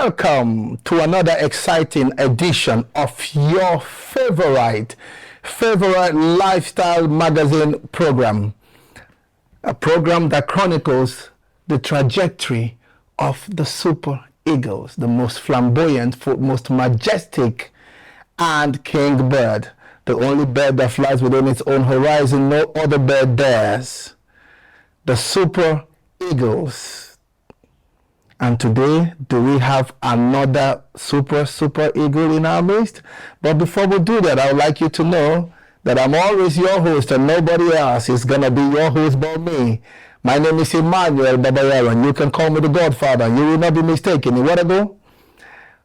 Welcome to another exciting edition of your favorite lifestyle magazine program. A program that chronicles the trajectory of the Super Eagles, the most flamboyant, most majestic and king bird. The only bird that flies within its own horizon, no other bird dares. The Super Eagles. And today, do we have another super eagle in our midst? But before we do that, I would like you to know that I'm always your host and nobody else is going to be your host but me. My name is Emmanuel, Babayaro, and you can call me the Godfather. You will not be mistaken. You want to go?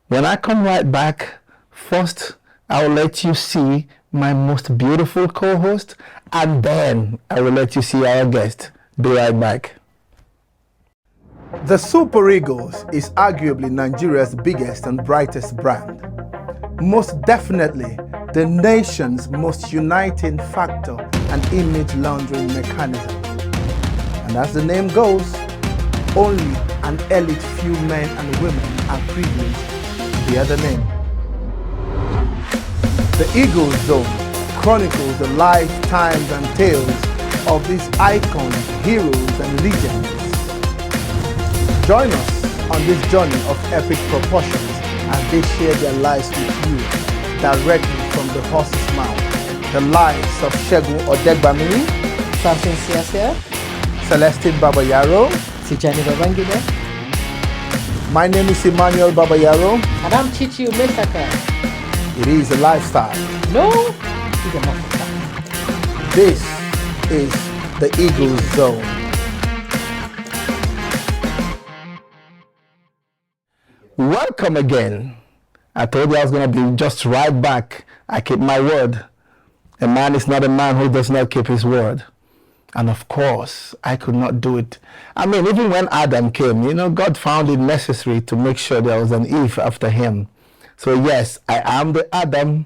When I come right back, first, I will let you see my most beautiful co-host, and then I will let you see our guest. Be right back. The Super Eagles is arguably Nigeria's biggest and brightest brand. Most definitely the nation's most uniting factor and image laundering mechanism. And as the name goes, only an elite few men and women are privileged to bear the name. The Eagles Zone chronicles the lifetimes and tales of these icons, heroes and legends. Join us on this journey of epic proportions as they share their lives with you directly from the horse's mouth. The lives of Segun Odegbami, Samson Siasia, Celestine Babayaro, Tijani Babangida. My name is Emmanuel Babayaro. And I'm Chichi Umeseaka. It is a lifestyle. No, it's a lifestyle. This is the Eagles Zone. Welcome again. I told you I was going to be just right back. I keep my word. A man is not a man who does not keep his word. And of course, I could not do it. I mean, even when Adam came, God found it necessary to make sure there was an Eve after him. So yes, I am the Adam.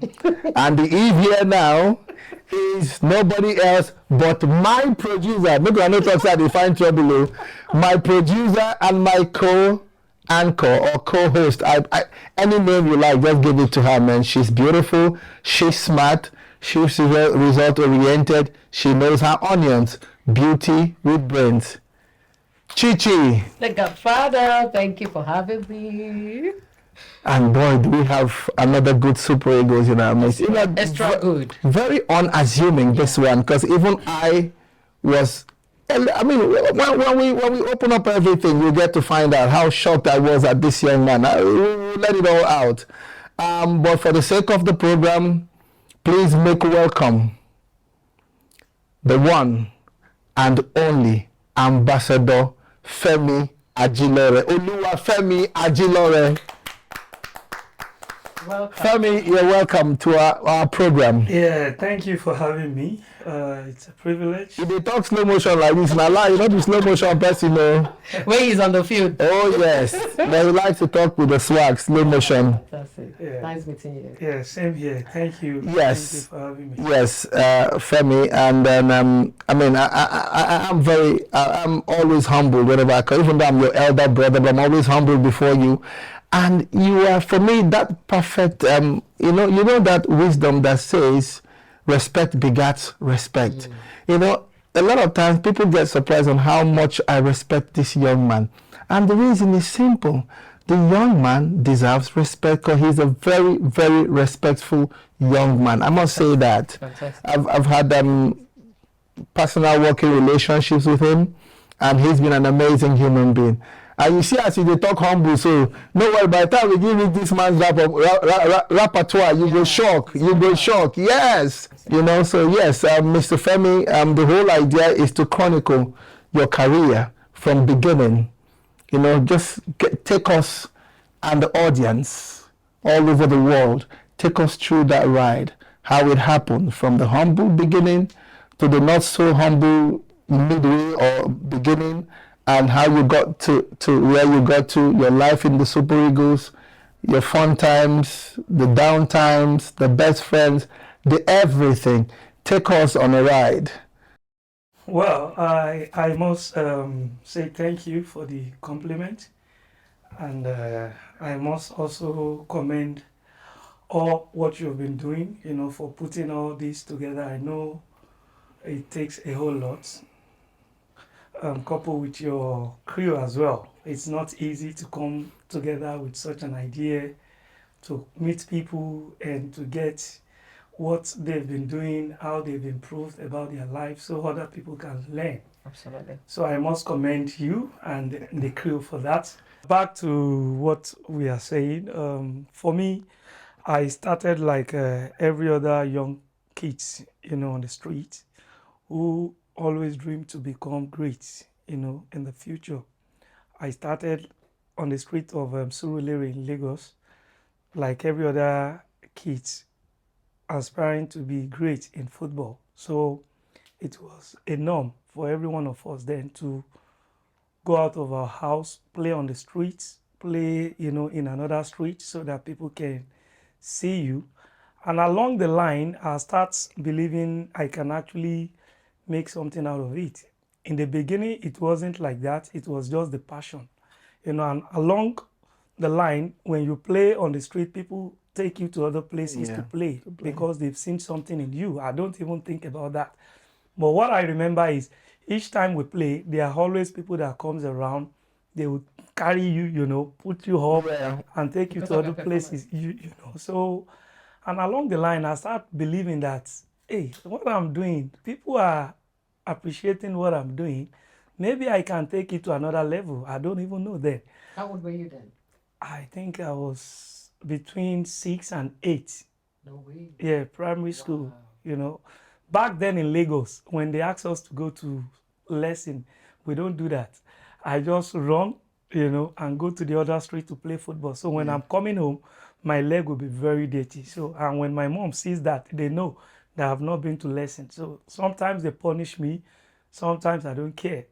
And the Eve here now is nobody else but my producer. Maybe I know to outside you find trouble. My producer and my co-anchor or co-host. Any name you like, just give it to her, man. She's beautiful. She's smart. She's result-oriented. She knows her onions. Beauty with brains. Chichi. The Godfather, thank you for having me. And boy, do we have another good Super Eagles in our midst. Extra good. Very unassuming, this one, because even I was, I mean, when we open up everything, you get to find out how shocked I was at this young man. We'll let it all out. But for the sake of the program, please make welcome the one and only Ambassador Femi Ajilore. Oluwafemi Ajilore. Welcome. Femi, you're welcome to our program. Yeah, thank you for having me. It's a privilege. If they talk slow motion like this, now lie, you know the slow motion person, When he's on the field. Oh yes, they like to talk with the swag, slow motion. That's it. Yeah. Nice meeting you. Yeah, same here. Thank you. Yes. Thank you for having me. Yes, Femi, and then I'm always humbled whenever I come. Even though I'm your elder brother, but I'm always humbled before you. And you are, for me, that perfect. You know that wisdom that says, respect begats respect. A lot of times people get surprised on how much I respect this young man. And the reason is simple. The young man deserves respect because he's a very, very respectful young man. I must say that. Fantastic. I've had personal working relationships with him, and he's been an amazing human being. And you see, as they talk humble, so no worry, by the time we give you this man's repertoire, you go shock. You go shock. Yes. So yes, Mr. Femi, the whole idea is to chronicle your career from beginning. Just take us and the audience all over the world, take us through that ride, how it happened from the humble beginning to the not so humble midway or beginning, and how you got to where you got to, your life in the Super Eagles, your fun times, the down times, the best friends, the everything. Take us on a ride. Well, I must say thank you for the compliment. And I must also commend all what you've been doing, for putting all this together. I know it takes a whole lot, coupled with your crew as well. It's not easy to come together with such an idea, to meet people and to get what they've been doing, how they've improved about their life so other people can learn. Absolutely. So I must commend you and the crew for that. Back to what we are saying, for me, I started like every other young kids, on the street who always dream to become great, in the future. I started on the street of Surulere in Lagos, like every other kids aspiring to be great in football. So it was a norm for every one of us then to go out of our house, play on the streets, play, in another street so that people can see you. And along the line, I start believing I can actually make something out of it. In the beginning, it wasn't like that. It was just the passion, and along the line, when you play on the street, people take you to other places to play because they've seen something in you. I don't even think about that. But what I remember is each time we play, there are always people that comes around. They will carry you, put you up and take you Because to of other your places. So, and along the line, I start believing that, hey, what I'm doing, people are appreciating what I'm doing. Maybe I can take it to another level. I don't even know then. How old were you then? I think I was between 6 and 8. No way. Yeah, primary school, Wow. Back then in Lagos, when they asked us to go to lesson, we don't do that. I just run, and go to the other street to play football. So when I'm coming home, my leg will be very dirty. So, and when my mom sees that, they know that I've not been to lesson. So sometimes they punish me, sometimes I don't care.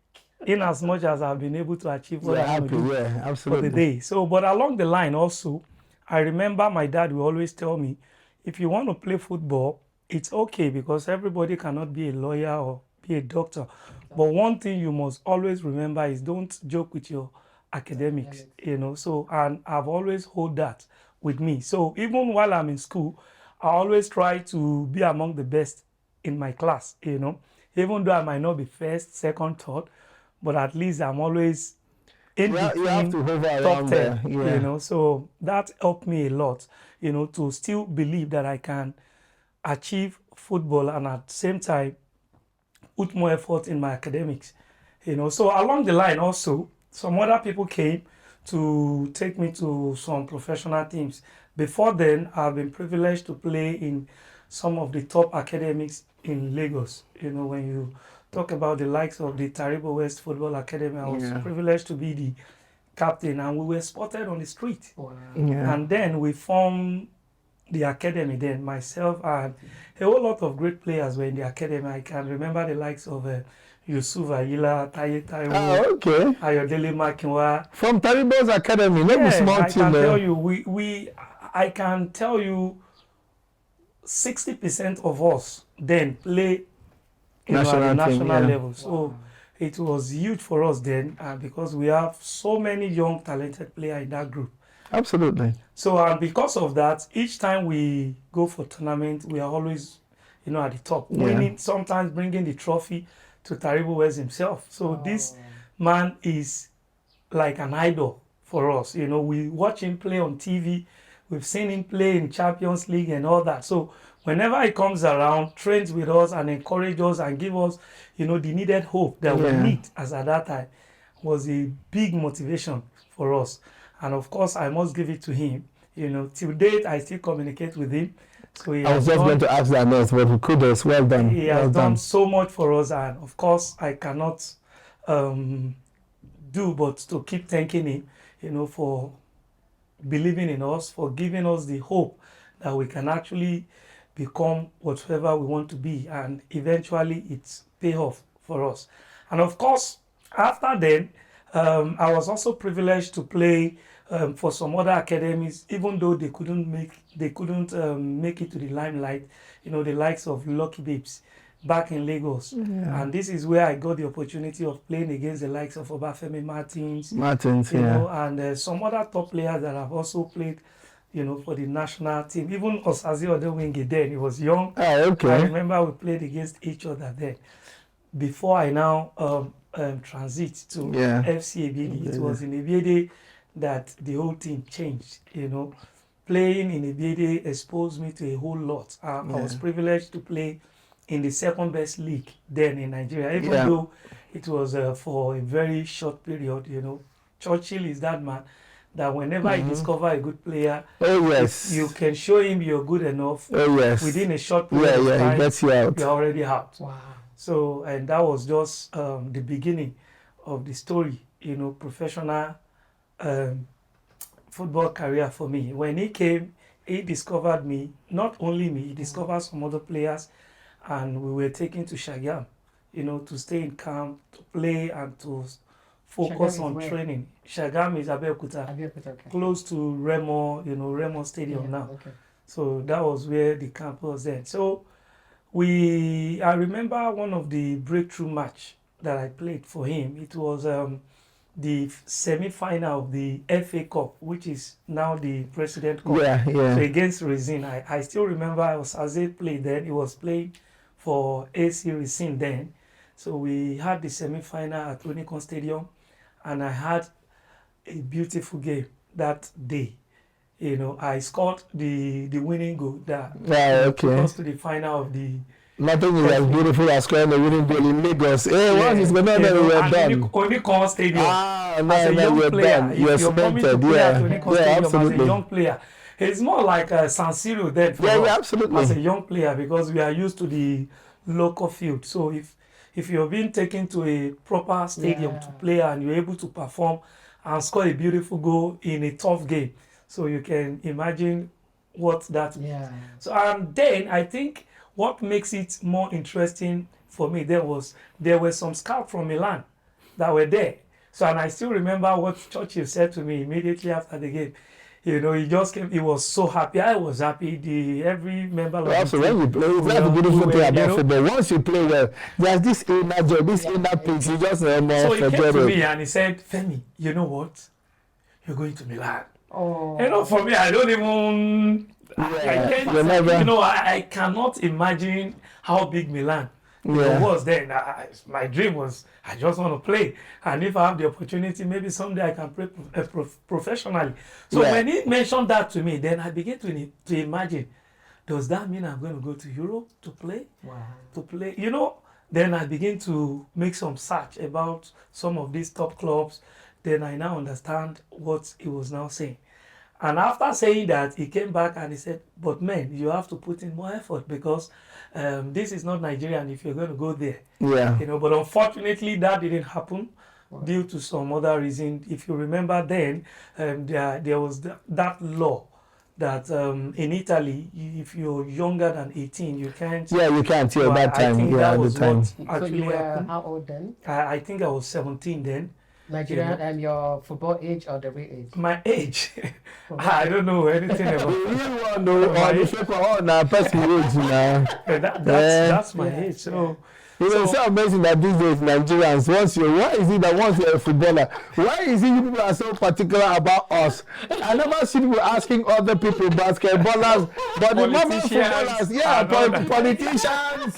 In as much as I've been able to achieve what I want to do for the absolutely. day. So, but along the line also, I remember my dad will always tell me, if you want to play football, it's okay because everybody cannot be a lawyer or be a doctor. But one thing you must always remember is don't joke with your academics, So, and I've always hold that with me. So even while I'm in school, I always try to be among the best in my class, Even though I might not be first, second, third, but at least I'm always in You have between to hover top around 10, there. So that helped me a lot, to still believe that I can achieve football and at the same time put more effort in my academics, So along the line also, some other people came to take me to some professional teams. Before then, I've been privileged to play in some of the top academics in Lagos. When you talk about the likes of the Taribo West Football Academy, I was privileged to be the captain and we were spotted on the street. Wow. And then we formed the academy then, myself and a whole lot of great players were in the academy. I can remember the likes of Yusuf Ayila, Taye Taiwo, Okay. Ayodele Makinwa. From Taribo's Academy, not a small I team. can tell you, I can tell you 60% of us then play at the national level. So it was huge for us then because we have so many young talented players in that group. Absolutely. So because of that, each time we go for tournament, we are always, at the top, winning, sometimes bringing the trophy to Taribo West himself. So this man is like an idol for us. We watch him play on TV. We've seen him play in Champions League and all that. So whenever he comes around, trains with us and encourages us and give us, the needed hope that we need as at that time was a big motivation for us. And of course, I must give it to him. Till date, I still communicate with him. So I was just going to ask that next, but kudos, well done. He has done so much for us, and of course, I cannot do but to keep thanking him, for believing in us, for giving us the hope that we can actually become whatever we want to be, and eventually it's pay off for us. And of course, after then, I was also privileged to play for some other academies, even though they couldn't make it to the limelight. The likes of Lucky Babes, back in Lagos. And this is where I got the opportunity of playing against the likes of Obafemi Martins, you know, and some other top players that have also played, you know, for the national team. Even Osaze Odewinge then, he was young. Okay. I remember we played against each other then. Before I now transit to FC Ebiede, it was in Ebiede that the whole thing changed, you know. Playing in Ebiede exposed me to a whole lot. I was privileged to play in the second best league then in Nigeria, even though it was for a very short period, you know. Churchill is that man that whenever he discovers a good player, if you can show him you're good enough, within a short period of time, you're already out. Wow. So, and that was just the beginning of the story, you know, professional football career for me. When he came, he discovered me, not only me, he discovered some other players, and we were taken to Shagam, you know, to stay in camp, to play, and to focus on training. Shagam is Abeokuta, okay. Close to Remo, you know, Remo Stadium now. Okay. So that was where the camp was then. So I remember one of the breakthrough match that I played for him. It was the semi-final of the FA Cup, which is now the President Cup. So against Rezin. I still remember Osaze played then. He was playing for AC Rezin then. So we had the semi-final at Onikon Stadium, and I had a beautiful game that day. You know, I scored the winning goal that took us to the final of the. Nothing is as beautiful as scoring the winning goal in Lagos. Hey, once it's going on, we're done. Onikon Stadium. As a young player, if you're coming to play at Onikon Stadium as a young player, it's more like San Siro then for us absolutely. As a young player, because we are used to the local field. So if you're being taken to a proper stadium to play and you're able to perform and score a beautiful goal in a tough game, so you can imagine what that means. So and then I think what makes it more interesting for me there were some scouts from Milan that were there. So and I still remember what Churchill said to me immediately after the game. You know, he just came. He was so happy. I was happy. Every member of the team. When you play, it's not a beautiful thing about football. Once you play well, there's this inner joy, this inner peace. You just more so he came to me and he said, "Femi, you know what? You're going to Milan." Oh. You know, for me, I don't even. I can't. You know, I cannot imagine how big Milan was then. My dream was I just want to play, and if I have the opportunity, maybe someday I can play professionally. So when he mentioned that to me, then I began to imagine, does that mean I'm going to go to Europe to play? Wow. To play, you know. Then I begin to make some search about some of these top clubs. Then I now understand what he was now saying. And after saying that, he came back and he said, but man, you have to put in more effort because this is not Nigerian if you're going to go there. You know, but unfortunately that didn't happen due to some other reason. If you remember then, there was that law that in Italy, if you're younger than 18, you can't. You can't. That time. I think that was what so actually you were happened. How old then? I think I was 17 then. Nigerian and your football age or the real age? My age. I don't know anything about that's my age. So it's so amazing that these days Nigerians, why is it that once you're a footballer, why is it you people are so particular about us? I never see people asking other people, basketballers, but the normal footballers, politicians.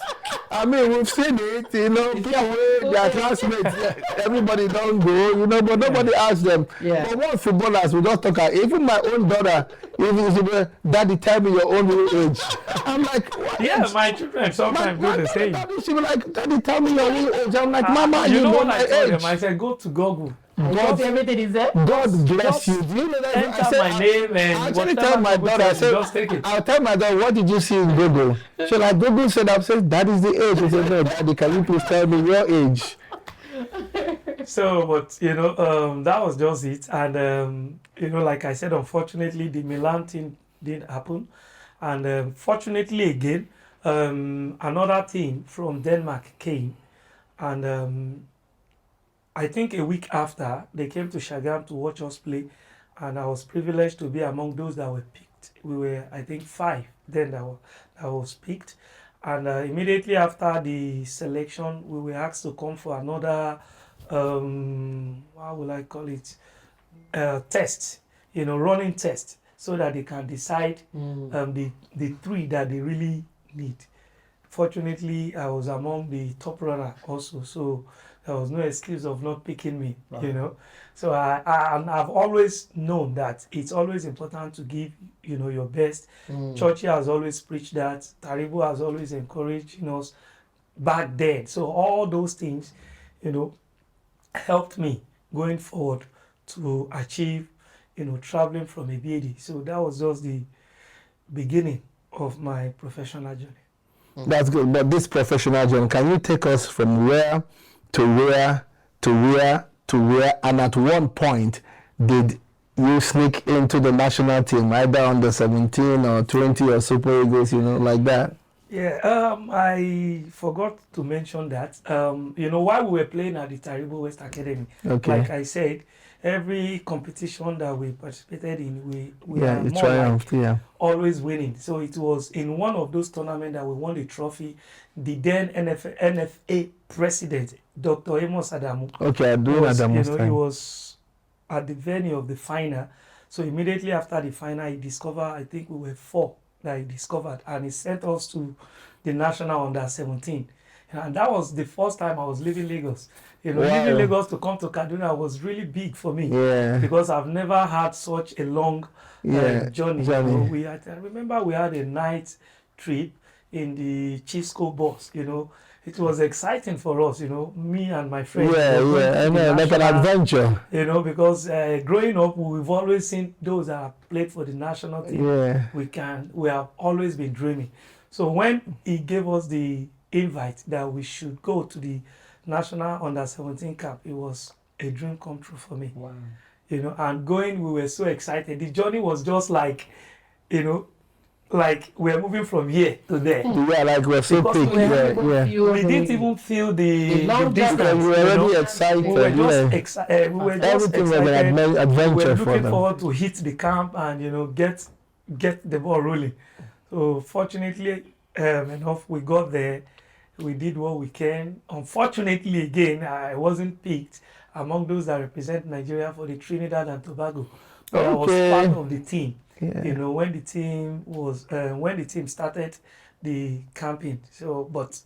I mean, we've seen it, you know, their classmates, everybody don't go, you know, but nobody asks them. But what footballers, we just talk about, even my own daughter, if daddy, tell me your own age. I'm like, what? My children sometimes do the same. She be like, daddy, tell me your own age. I'm like, Mama, you know what I told them? I said, go to Google. God, everything is there. God bless you. Do you know that? Enter my name and I actually tell my daughter, I said, just take it. I'll tell my daughter, what did you see in Google? So like Google said, I said, that is the age. I said, no, daddy, can you please tell me your age? So, but you know, that was just it. And you know, like I said, unfortunately, the Milan thing didn't happen. And fortunately, again, another team from Denmark came, and I think a week after they came to Shagam to watch us play, and I was privileged to be among those that were picked. We were, I think, 5 then that was picked, And immediately after the selection, we were asked to come for another, how will I call it, test, running test, so that they can decide the three that they really need. Fortunately, I was among the top runner also, so there was no excuse of not picking me, So I've always known that it's always important to give, your best. Chichi has always preached that. Taribo has always encouraged, us back then. So all those things, helped me going forward to achieve, traveling from Ibiedi. So that was just the beginning of my professional journey. That's good. But this professional journey, can you take us from where to where to where to where? And at one point, did you sneak into the national team, either under 17 or 20 or Super Eagles, like that? Yeah, I forgot to mention that. While we were playing at the Taribo West Academy, like I said, every competition that we participated in, we are more triumphed, always winning. So it was in one of those tournaments that we won the trophy. The then NFA president, Dr. Amos Adamu. Okay, I do Adamu. He was at the venue of the final. So immediately after the final, he discovered, I think we were 4 that he discovered, and he sent us to the national under 17. And that was the first time I was leaving Lagos. Leaving Lagos to come to Kaduna was really big for me, because I've never had such a long journey. I remember we had a night trip in the Chisco bus. It was exciting for us, me and my friends. Like an adventure. Because growing up, we've always seen those that have played for the national team. We have always been dreaming. So when he gave us the invite that we should go to the national under 17 camp, it was a dream come true for me. Wow. And going, we were so excited. The journey was just like, like we're moving from here to there. Like we're so big. We didn't even feel the distance. We were already excited. We were just excited. Everything was an adventure. We were for looking them. forward to hit the camp and get the ball rolling. So fortunately enough, we got there. We did what we can. Unfortunately, again, I wasn't picked among those that represent Nigeria for the Trinidad and Tobago. But I was part of the team. When the team started the camping. So, but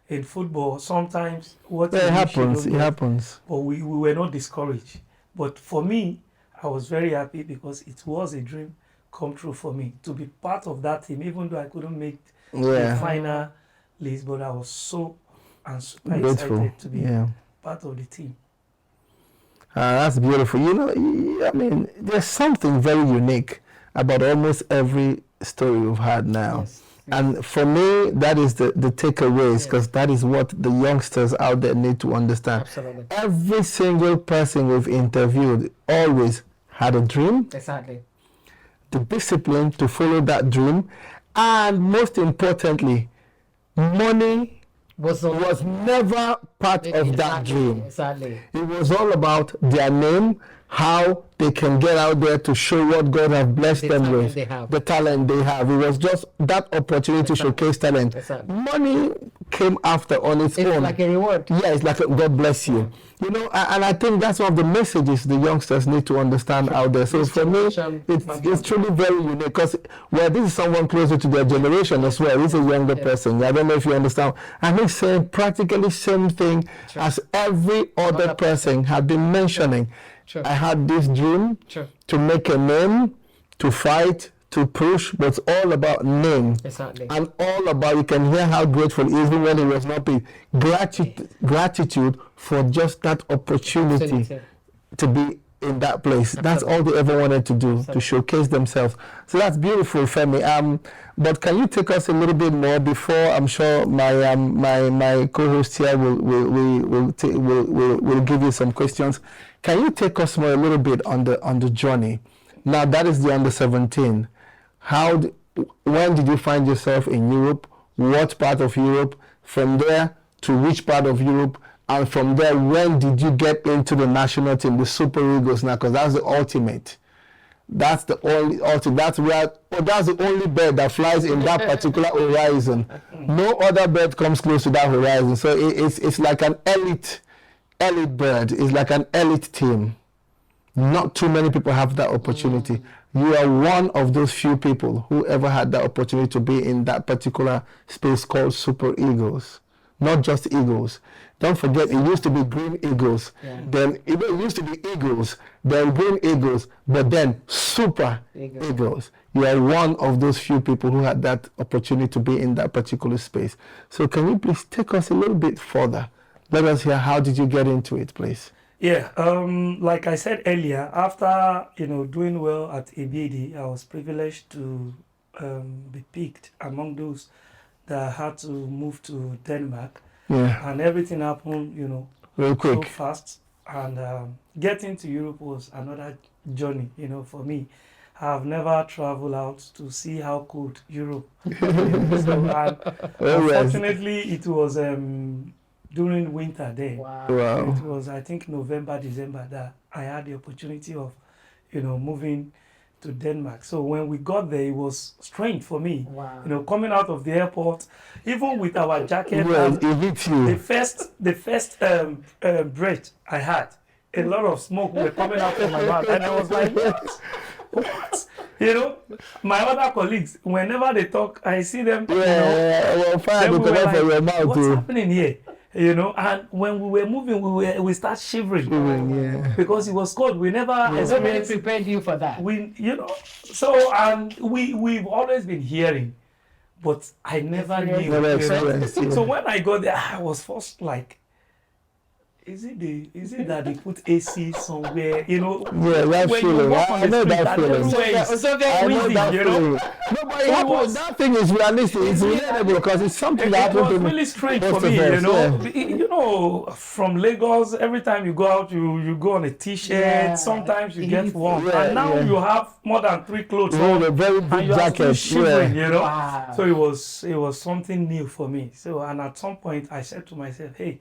in football, sometimes it happens. But we were not discouraged. But for me, I was very happy because it was a dream come true for me to be part of that team, even though I couldn't make the final list. But I was so super excited to be part of the team. That's beautiful. There's something very unique about almost every story we've had now. Yes. And for me, that is the takeaways, because that is what the youngsters out there need to understand. Absolutely. Every single person we've interviewed always had a dream. Exactly. The discipline to follow that dream. And most importantly, money was never part of that dream. Exactly. It was all about their name, how they can get out there to show what God has blessed them with, the talent they have. It was just that opportunity to showcase talent. Money came after on its own. It's like a reward. Yeah, it's like God bless you. And I think that's one of the messages the youngsters need to understand out there. So for me, it's truly very unique, because this is someone closer to their generation as well. He's a younger person. I don't know if you understand. And he's saying practically same thing as every other person had been mentioning. I had this dream to make a name, to fight, to push, but it's all about name. Exactly. And all about, you can hear how grateful he is even when he was not paid. Gratitude for just that opportunity to be in that place. That's all they ever wanted to do, to showcase themselves. So that's beautiful, Femi. But can you take us a little bit more before I'm sure my co-host here will give you some questions. Can you take us more a little bit on the journey? Now that is the under 17. When did you find yourself in Europe? What part of Europe? From there to which part of Europe? And from there, when did you get into the national team, the Super Eagles now? Because that's the ultimate. That's the only that's the only bird that flies in that particular horizon. No other bird comes close to that horizon. So it's like an elite bird. It's like an elite team. Not too many people have that opportunity. You are one of those few people who ever had that opportunity to be in that particular space called Super Eagles. Not just Eagles. Don't forget, it used to be Green Eagles. Yeah. Then it used to be Eagles, then Green Eagles, but then Super Eagles. You are one of those few people who had that opportunity to be in that particular space. So can you please take us a little bit further? Let us hear, how did you get into it, please? Yeah, like I said earlier, after doing well at ABD, I was privileged to be picked among those that had to move to Denmark. Yeah. And everything happened, Real quick. so fast. And getting to Europe was another journey, for me. I've never traveled out to see how cold Europe is. So, and unfortunately, it was during winter then. Wow. Wow. It was, I think, November, December that I had the opportunity of, moving to Denmark. So when we got there, it was strange for me. Wow. Coming out of the airport, even with our jacket, Well, and it hit you. the first breath I had, a lot of smoke were coming out of my mouth, and I was like, what? My other colleagues, whenever they talk, I see them. Well, fire then to we were come out from your mouth. what's too. happening here? And when we were moving, we start shivering Yeah. because it was cold. We never Nobody experienced. prepared you for that. So and we've always been hearing, but I never knew. Never experienced, yeah. So when I got there, I was first like, is it that they put AC somewhere? Yeah, that when you feeling. walk on I the know street, that and feeling. everywhere is So very I know freezing, that feeling. No, but it happens. was- That thing is realistic. It's relatable because it's something that It was happened to really strange most for me, of us, yeah. From Lagos, every time you go out, you go on a t-shirt, Yeah. sometimes you get Easy. warm. Yeah, And now yeah. you have more than 3 clothes You know, on, a very and big you are still jacket. shivering, Yeah. Wow. So it was something new for me. So, and at some point I said to myself, hey,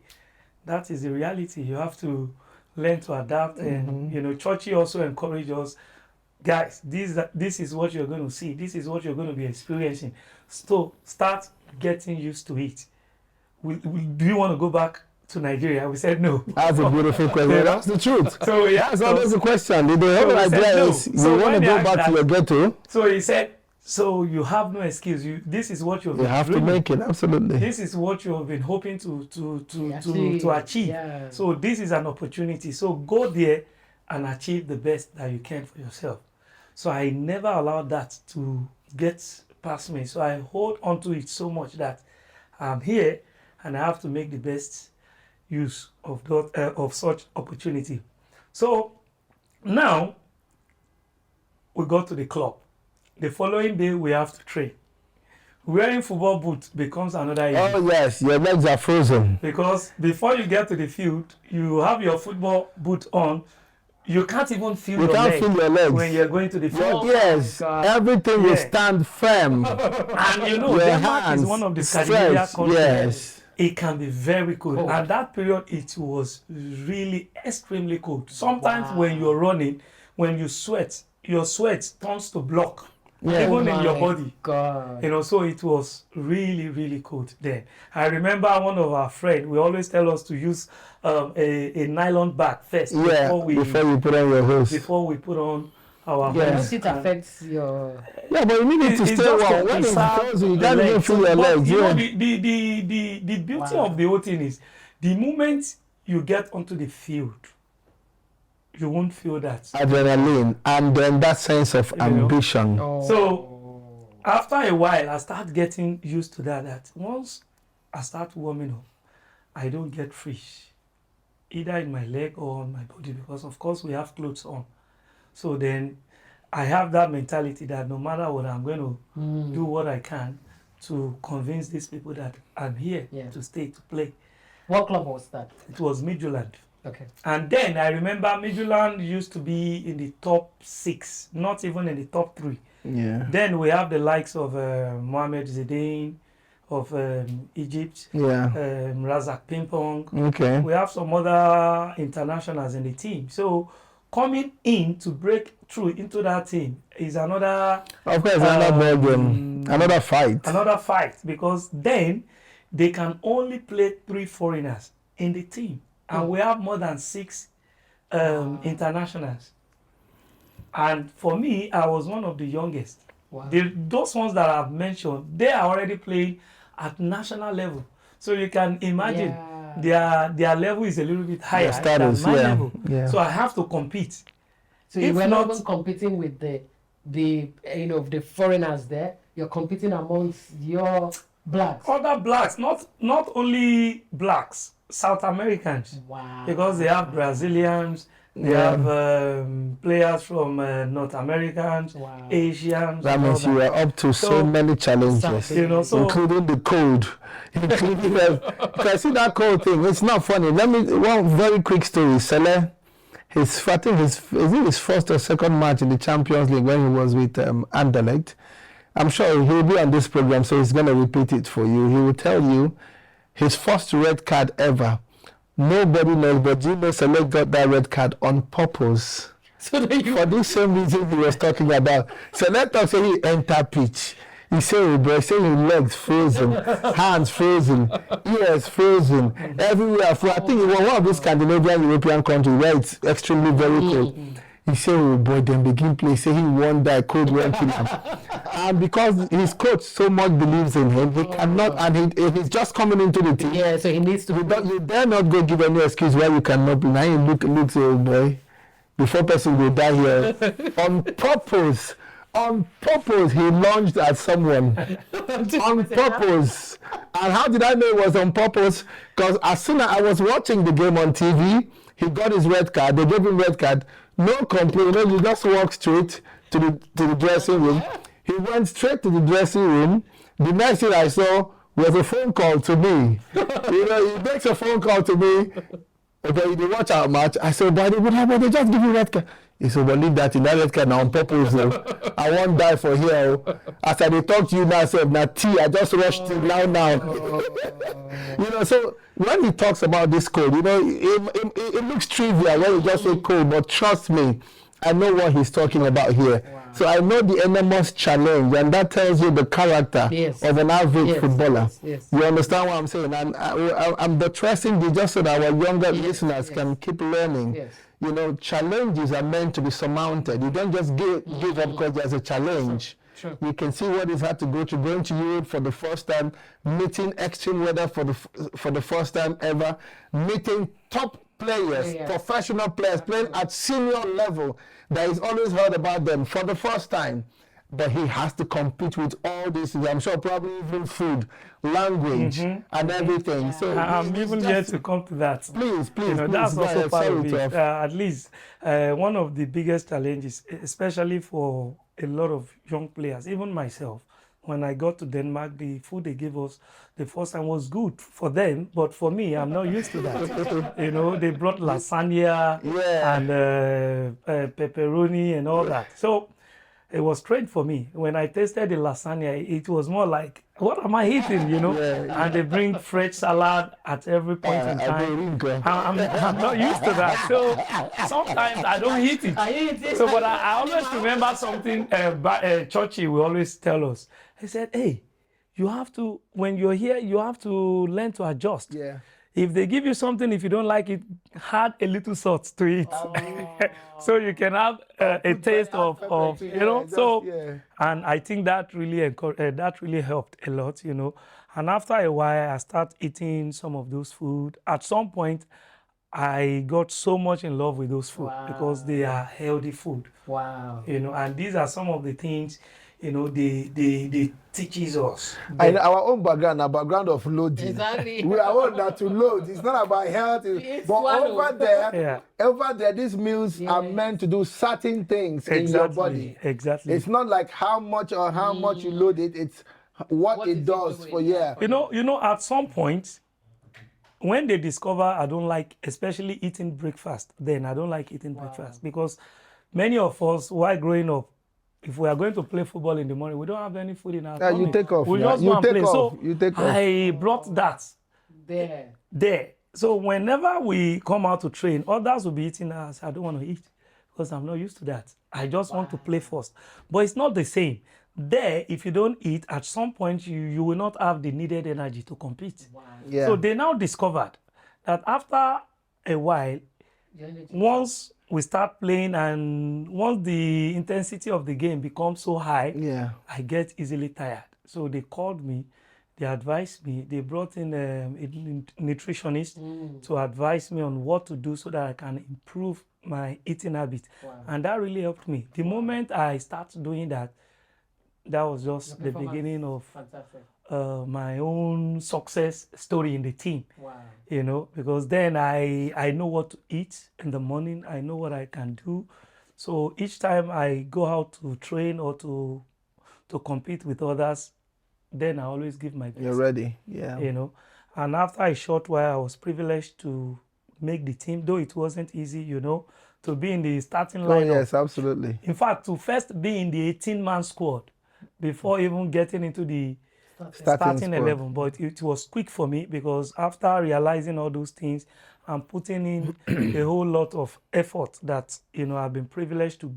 that is the reality. You have to learn to adapt. And, Chichi also encouraged us, guys, this is what you're going to see. This is what you're going to be experiencing. So start getting used to it. Do you want to go back to Nigeria? We said no. That's a beautiful question. Yeah. That's the truth. So yeah, That's always the question. The whole we said idea no. is you So want to when they go asked back to that- your ghetto, so he said, so you have no excuse. This is what you've you been have to dreaming. make it. Absolutely. This is what you have been hoping to achieve. Yeah. So this is an opportunity. So go there and achieve the best that you can for yourself. So I never allowed that to get past me. So I hold on to it so much that I'm here and I have to make the best use of such opportunity. So now we go to the club. The following day we have to train. Wearing football boots becomes another issue. Oh yes, your legs are frozen. Because before you get to the field, you have your football boot on. You can't even feel You your can't leg feel your legs. when you're going to the field. Yes, God. everything will Yeah. stand firm. And Your Denmark hands is one of the Scandinavian stretched. countries. Yes. It can be very cold. Cold. And that period, it was really extremely cold. Sometimes Wow. when you're running, when you sweat, your sweat turns to block, Yeah. even in your My body. God. So it was really, really cold then. I remember one of our friends, we always tell us to use a nylon bag first Yeah, before you put on your hose. before we put on our Yeah. Once hose. it affects your Yeah, but you need it to It's stay just warm. to When it's preserve frozen, you the can't even legs. feel your But legs. you know, Yeah. the beauty Wow. of the whole thing is the moment you get onto the field, you won't feel that. Adrenaline and then that sense of You know. ambition. So, after a while, I start getting used to that once I start warming up, I don't get fresh, either in my leg or on my body, because of course we have clothes on. So then I have that mentality that no matter what, I'm going to do what I can to convince these people that I'm here Yeah. to stay, to play. What club was that? It was Midland. Okay. And then I remember Midland used to be in the top 6, not even in the top 3. Yeah. Then we have the likes of Mohamed Zidane of Egypt, Yeah. Razak Pimpong. Okay. We have some other internationals in the team. So coming in to break through into that team is another. Of course, another ball game, another fight. Another fight, because then they can only play 3 foreigners in the team, and we have more than 6 internationals. And for me, I was one of the youngest. Wow. Those ones that I've mentioned, they are already playing at national level. So you can imagine their level is a little bit higher than my level. Yeah. So I have to compete. So you were not even competing with the the foreigners there. You're competing amongst your blacks. Other blacks, not only blacks, South Americans. Wow. Because they have Brazilians, they have players from North Americans, Asians. That means you are up to so many challenges, including the cold. Because see that cold thing, it's not funny. One very quick story. Sele, I think his first or second match in the Champions League when he was with Anderlecht. I'm sure he'll be on this program, so he's going to repeat it for you. He will tell you his first red card ever. Nobody knows, but Gino Sele got that red card on purpose. So for this same reason he was talking about. Sele talks say he enter pitch. He say, bro, his legs frozen, hands frozen, ears frozen, everywhere. I think it was one of these Scandinavian European countries where it's extremely very cold. He said, oh boy, then begin play. Say he won that cold went kill him. And because his coach so much believes in him, he cannot, and he's just coming into the team. Yeah, so he needs to. You dare not go give any excuse why you cannot play. Now he look, say, oh boy, before person will die here. On purpose, he lunged at someone. On purpose. And how did I know it was on purpose? Because as soon as I was watching the game on TV, he got his red card. They gave him red card. No complaint. He just walked straight to the dressing room. He went straight to the dressing room. The next thing I saw was a phone call to me. He makes a phone call to me. Okay, they watch our match. I said, but they just give you red card. He said, well, leave that in that red card now on purpose. I won't die for here. As I talk to you now, I said, now tea, I just rushed to now. So when he talks about this code, it looks trivial when you just say code, but trust me, I know what he's talking about here. Wow. So I know the enormous challenge, and that tells you the character of an average footballer. Yes. You understand what I'm saying? And I'm buttressing this just so that our younger listeners can keep learning. Yes. Challenges are meant to be surmounted. You don't just give up because there's a challenge. Sure. You can see what he's had to go through, going to Europe for the first time, meeting extreme weather for the first time ever, meeting top players, professional players, playing at senior level that he's always heard about them for the first time. But he has to compete with all these, I'm sure probably even food, language, and everything. So I'm even yet to come to that. Please. That's also part of it. At least one of the biggest challenges, especially for a lot of young players, even myself, when I got to Denmark, the food they gave us the first time was good for them, but for me, I'm not used to that. They brought lasagna and pepperoni and all that. So it was strange for me. When I tasted the lasagna, it was more like, what am I eating, And they bring fresh salad at every point in time. I'm not used to that. So sometimes I don't eat it. So, but I always remember something Chichi will always tell us. He said, hey, when you're here, you have to learn to adjust. Yeah. If they give you something, if you don't like it, add a little salt to it. So you can have a taste of and I think that really helped a lot, And after a while, I started eating some of those food. At some point, I got so much in love with those food because they are healthy food. Wow. And these are some of the things, they teaches us. And our own background, a background of loading. Exactly. We are all that to load. It's not about health. But over there, these meals are meant to do certain things in your body. Exactly. It's not like how much you load it. It's what it does for you. At some point, when they discover I don't like, especially eating breakfast, then I don't like eating breakfast because many of us, while growing up, if we are going to play football in the morning, we don't have any food in our tummy. You take off. We just go and play. So you take off. I brought that there. So whenever we come out to train, others will be eating us. I don't want to eat because I'm not used to that. I just want to play first. But it's not the same. There, if you don't eat, at some point you will not have the needed energy to compete. Yeah. So they now discovered that after a while, once we start playing and once the intensity of the game becomes so high, Yeah. I get easily tired. So they called me, they advised me, they brought in a nutritionist to advise me on what to do so that I can improve my eating habit. And that really helped me. The moment I start doing that, that was just the beginning of my own success story in the team. You know, because then I know what to eat in the morning, I know what I can do. So each time I go out to train or to compete with others, then I always give my best. You're ready. Yeah. You know, and after a short while, I was privileged to make the team, though it wasn't easy, you know, to be in the starting Oh, lineup. yes, absolutely. In fact, to first be in the 18-man squad before even getting into the starting squad. 11. But it was quick for me because after realizing all those things and putting in a whole lot of effort that, you know, I've been privileged to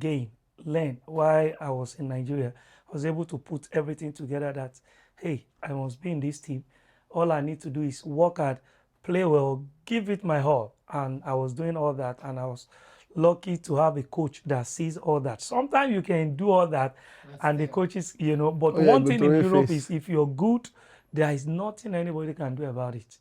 learn while I was in Nigeria, I was able to put everything together that, hey, I must be in this team. All I need to do is work hard, play well, give it my all. And I was doing all that, and I was lucky to have a coach that sees all that. Sometimes you can do all that and the coaches, you know, but one thing in Europe is if you're good, there is nothing anybody can do about it.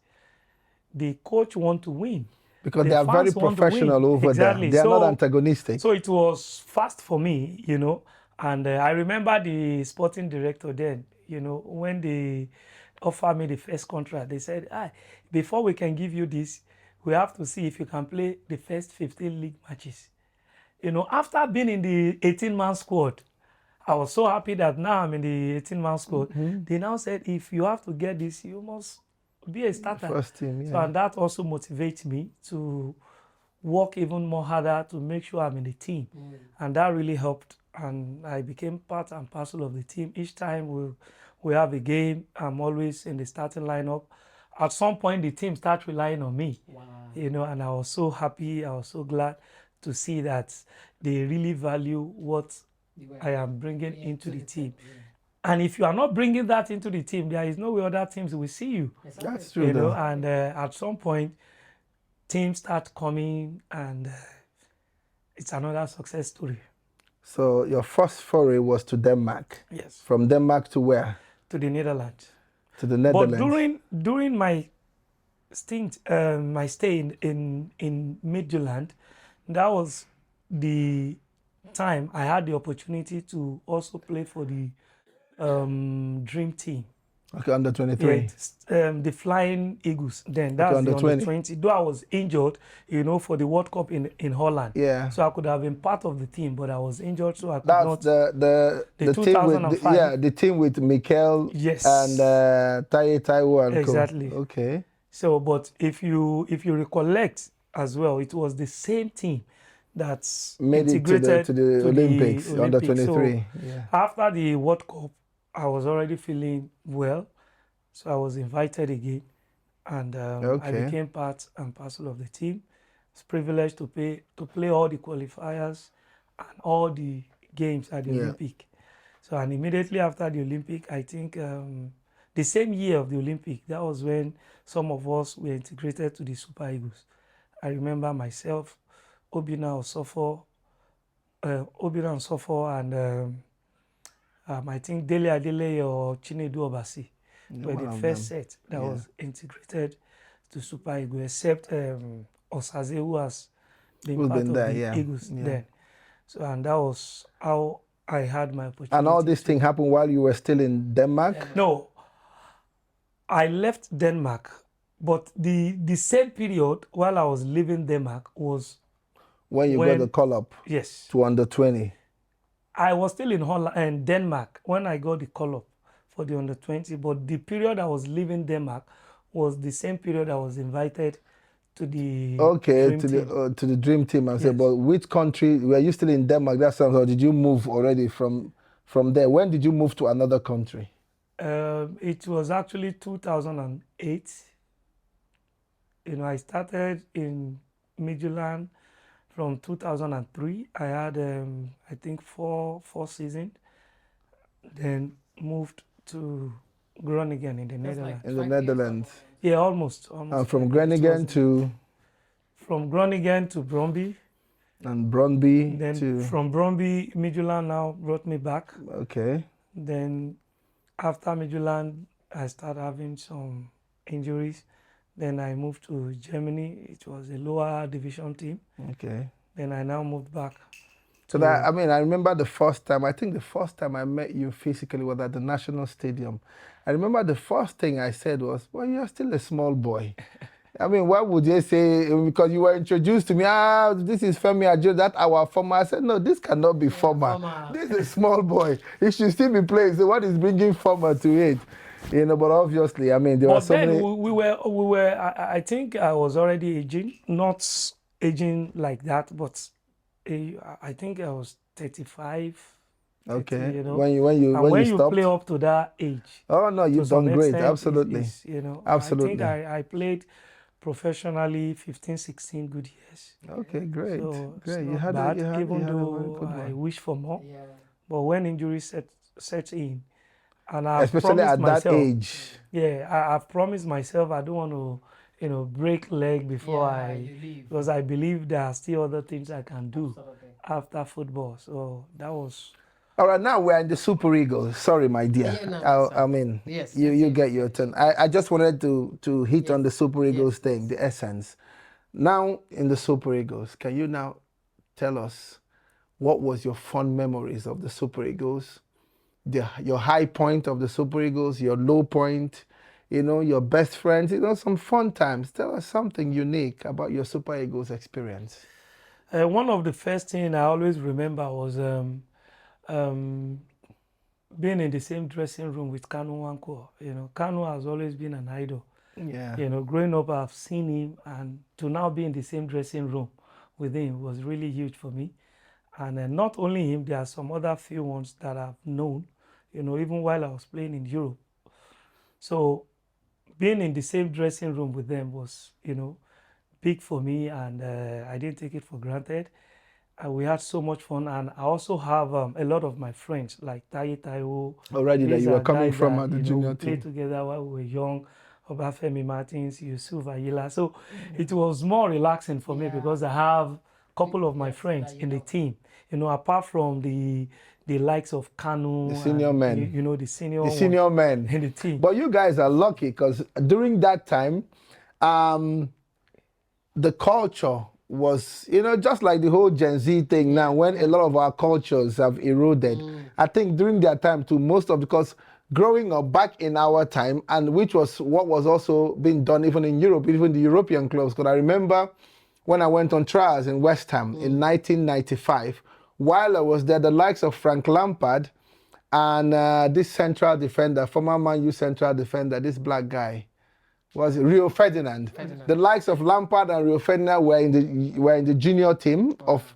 The coach want to win. Because they are very professional over there. They are not antagonistic. So it was fast for me, you know. And I remember the sporting director then, you know, when they offered me the first contract, they said, before we can give you this, we have to see if you can play the first 15 league matches. You know, after being in the 18-man squad, I was so happy that now I'm in the 18-man squad. They now said, if you have to get this, you must be a starter. First team, yeah. So, and that also motivates me to work even more harder to make sure I'm in the team. And that really helped. And I became part and parcel of the team. Each time we have a game, I'm always in the starting lineup. At some point, the team starts relying on me, you know, and I was so happy, I was so glad to see that they really value what I am bringing into the team. And if you are not bringing that into the team, there is no way other teams will see you. That's true, you know, and at some point, teams start coming, and it's another success story. So your first foray was to Denmark. Yes. From Denmark to where? To the Netherlands. To the Netherlands. But during my stint, my stay in Midtjylland, that was the time I had the opportunity to also play for the dream team. Okay, under 23. Yeah, the Flying Eagles. Then that's under the under 20. Though I was injured, you know, for the World Cup in Holland. Yeah. So I could have been part of the team, but I was injured, so I could That's not. the team with the team with Mikel and Taiwo and exactly. Co. Okay. So, but if you recollect as well, it was the same team that's made integrated it to the Olympics under 23. So after the World Cup, I was already feeling well, so I was invited again, and I became part and parcel of the team. I was privileged to play all the qualifiers and all the games at the Olympic. So, and immediately after the Olympic, I think the same year of the Olympic, that was when some of us were integrated to the Super Eagles. I remember myself, Obina Osofo, and I think Dele Adele or Chinedu Obasi were the first set that was integrated to Super Eagles, except Osaze, who has been part of the Eagles then. So, and that was how I had my opportunity. And all this thing happened while you were still in Denmark? No, I left Denmark, but the same period while I was leaving Denmark was when you got the call up. Yes. To under 20. I was still in Holland and Denmark when I got the call up for the under 20, but the period I was leaving Denmark was the same period I was invited to the dream team. To the dream team. I said, but which country were you still in Denmark that time, or did you move already from there? When did you move to another country? It was actually 2008. You know, I started in Midtjylland. From 2003, I had, I think, four seasons. Then moved to Groningen in the Netherlands. In the Netherlands. Yeah, almost. And from It Groningen was to from Groningen to Bromby. and Brøndby Then to from Bromby, Midtjylland now brought me back. okay. Then after Midtjylland, I started having some injuries. Then I moved to Germany. It was a lower division team. Okay. Then I now moved back. So that, I mean, I remember the first time, I think the first time I met you physically was at the National Stadium. I remember the first thing I said was, well, you're still a small boy. I mean, what would you say? Because you were introduced to me, this is Femi Ajilore, that our former. I said, no, this cannot be former. This is a small boy. He should still be playing. So what is bringing former to it? You know, but obviously, I mean, there were so many. We were. I think I was already aging, not aging like that, but I think I was 35. Okay. 30, you know. When you stopped? Play up to that age. Oh no, you've done great. Absolutely. You know, absolutely. I think I played professionally 15, 16 good years. Okay, great. So great. It's You not had bad, a, even you had though a good I one. wish for more. Yeah. But when injuries set in, and I've Especially promised at myself, that age. Yeah, I've promised myself I don't want to, you know, break leg before because I believe there are still other things I can do after football. So that was. All right, now we're in the Super Eagles. Sorry, my dear. Yeah, no, I mean, yes, you get your turn. I just wanted to hit on the Super Eagles yes, thing, the essence. Now, in the Super Eagles, can you now tell us what was your fond memories of the Super Eagles? Your high point of the Super Eagles, your low point, you know, your best friends, you know, some fun times. Tell us something unique about your Super Eagles experience. One of the first things I always remember was being in the same dressing room with Kanu Wanko. You know, Kanu has always been an idol. Yeah. You know, growing up, I've seen him, and to now be in the same dressing room with him was really huge for me. And not only him, there are some other few ones that I've known, you know, even while I was playing in Europe. So being in the same dressing room with them was, you know, big for me, and I didn't take it for granted. We had so much fun, and I also have a lot of my friends like Taye Taiwo. Already that you were coming from at the junior team. We played together while we were young. Femi Martins, Yusuf Ayila. So it was more relaxing for me because I have a couple of my friends in the team. You know, apart from the likes of Kanu, the senior men. You know, the senior men in the team. But you guys are lucky because during that time, the culture was, you know, just like the whole Gen Z thing now, when a lot of our cultures have eroded. I think during that time too, because growing up back in our time, and which was what was also being done even in Europe, even the European clubs. Because I remember when I went on trials in West Ham in 1995, while I was there, the likes of Frank Lampard and this central defender, former Man U central defender, this black guy, was Rio Ferdinand. The likes of Lampard and Rio Ferdinand were in the junior team of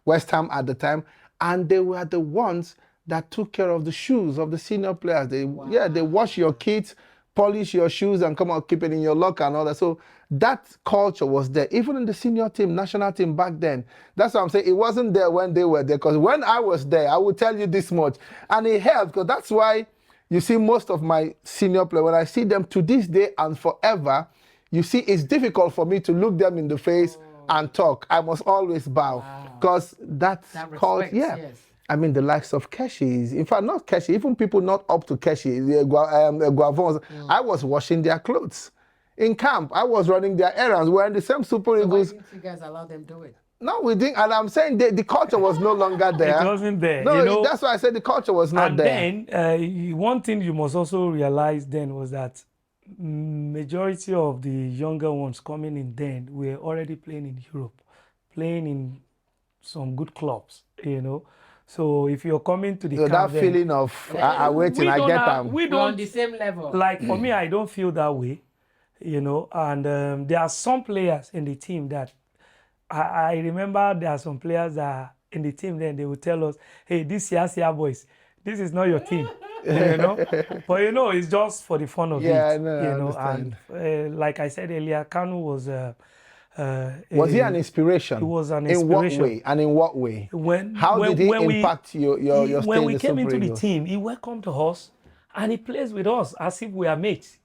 West Ham at the time, and they were the ones that took care of the shoes of the senior players. They wash your kits, polish your shoes, and come out, keep it in your locker and all that. So that culture was there, even in the senior team, national team back then. That's what I'm saying. It wasn't there when they were there, because when I was there, I will tell you this much, and it helped, because that's why you see most of my senior players, when I see them to this day and forever, you see it's difficult for me to look them in the face and talk. I must always bow, because that culture, yes. I mean, the likes of Keshis, in fact, not Keshi, even people not up to Keshi, the Guavons, I was washing their clothes. In camp, I was running their errands. We're in the same Super Eagles. Why didn't you guys allow them do it? No, we didn't. And I'm saying the culture was no longer there. It wasn't there. No, you know, that's why I said the culture was not there. And then, one thing you must also realize then was that majority of the younger ones coming in then were already playing in Europe, playing in some good clubs, you know. So if you're coming to the camp, that feeling of waiting, I get them. We We're don't on the same level. Like for me, I don't feel that way, you know. And there are some players in the team that I remember. There are some players that in the team then they will tell us, "Hey, this Yasia boys, this is not your team," you know. But you know, it's just for the fun of it. I know, you I know. understand. And like I said earlier, Kanu was Was he an inspiration? He was an In what inspiration. way? And in what way? When How did he impact your stay when in we the came Super into the Eagles? team, he welcomed us and he plays with us as if we are mates.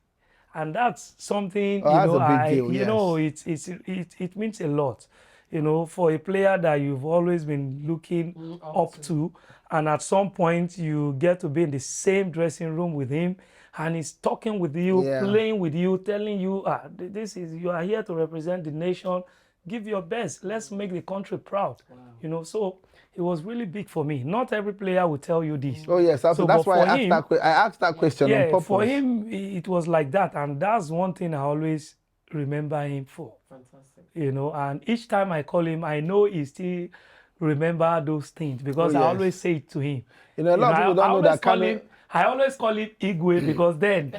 And that's something, Oh, that's a big deal, you yes. know, it means a lot, you know, for a player that you've always been looking up to, and at some point you get to be in the same dressing room with him, and he's talking with you, Yeah. playing with you, telling you, you are here to represent the nation, give your best, let's make the country proud, you know. So it was really big for me. Not every player will tell you this. Oh yes, that's why I asked that question on purpose. For him, it was like that, and that's one thing I always remember him for. Fantastic. You know, and each time I call him, I know he still remember those things because Oh, I yes. always say it to him. You know, a lot of people don't know that I always call him Igwe because then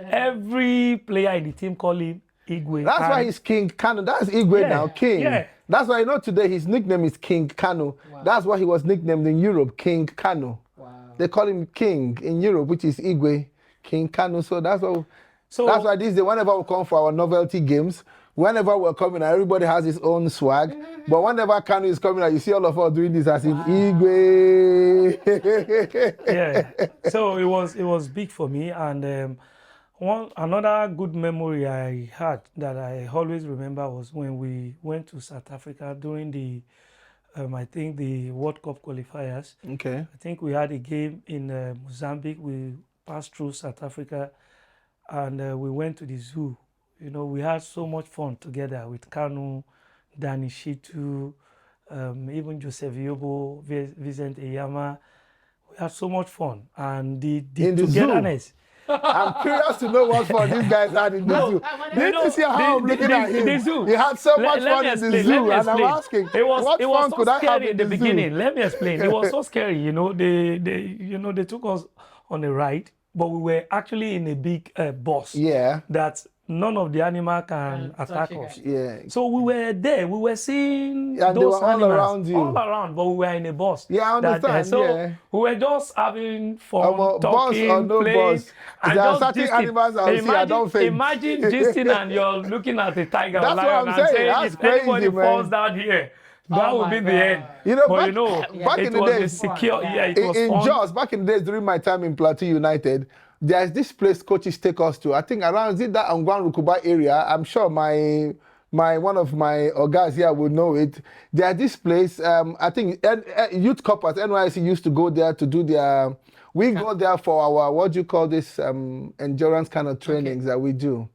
every player in the team call him Igwe. That's why he's King Kanu. That's Igwe now, King. Yeah. That's why today his nickname is King Kanu. Wow. That's why he was nicknamed in Europe, King Kanu. Wow. They call him King in Europe, which is Igwe, King Kanu. So that's why this day, whenever we come for our novelty games, whenever we're coming, everybody has his own swag. But whenever Kanu is coming out, you see all of us doing this as if Igwe. Yeah. So it was big for me, and another good memory I had that I always remember was when we went to South Africa during the I think the World Cup qualifiers. Okay. I think we had a game in Mozambique. We passed through South Africa, and we went to the zoo. You know, we had so much fun together with Kanu, Danny Shitu, even Joseph Yobo, Vincent Eyama. We had so much fun, and the togetherness. I'm curious to know what fun these guys had in the zoo. Did you see how I'm looking at him? The zoo. He had so much fun in the zoo, and I'm asking, what fun could I have in the beginning? Let me explain. It was so scary, you know. They took us on a ride, but we were actually in a big bus. Yeah. That none of the animal can attack us. Yeah. So we were there. We were seeing and those they were animals all around you. all around, but we were in a bus. Yeah, I understand. So we were just having fun, talking, bus or no playing. bus. There are certain animals I see, I don't faint. Imagine gisting and you're looking at a tiger or That's what lion I'm and saying. saying, That's if crazy, anybody man. falls down here, that will be the end. You know, but back in the days, secure. Yeah, it was fun. Jos, back in the days during my time in Plateau United, there's this place coaches take us to. I think around that Angwan Rukuba area. I'm sure one of my guys here will know it. There's this place. I think youth corpers NYC used to go there to do their. We go there for our what do you call this endurance kind of trainings that we do.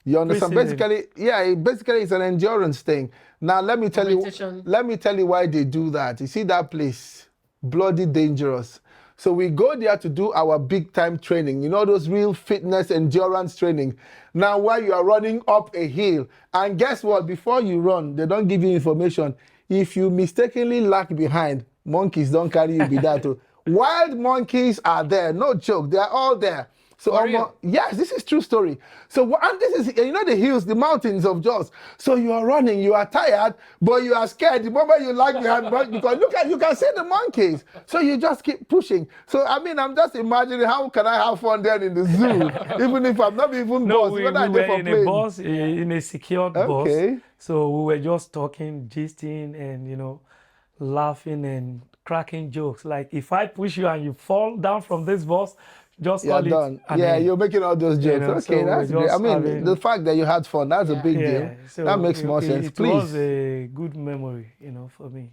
You understand? Basically it's an endurance thing. Now let me tell you why they do that. You see that place, bloody dangerous. So we go there to do our big time training, you know, those real fitness endurance training. Now while you are running up a hill, and guess what? Before you run, they don't give you information. If you mistakenly lag behind, monkeys don't carry you be that too. Wild monkeys are there, no joke, they are all there. So yes, this is true story. So and this is, you know, the hills, the mountains of Jos. So you are running, you are tired, but you are scared. The moment you lag behind, because you can see the monkeys. So you just keep pushing. So I mean, I'm just imagining how can I have fun then in the zoo, even if I'm not even boss. We were in a bus, in a secured bus. So we were just talking, gisting, and you know, laughing and cracking jokes. Like if I push you and you fall down from this bus, just call it done. You're making all those jokes. You know, okay, so that's great. I mean, the fact that you had fun, that's a big deal. So that makes more sense. It was a good memory, you know, for me.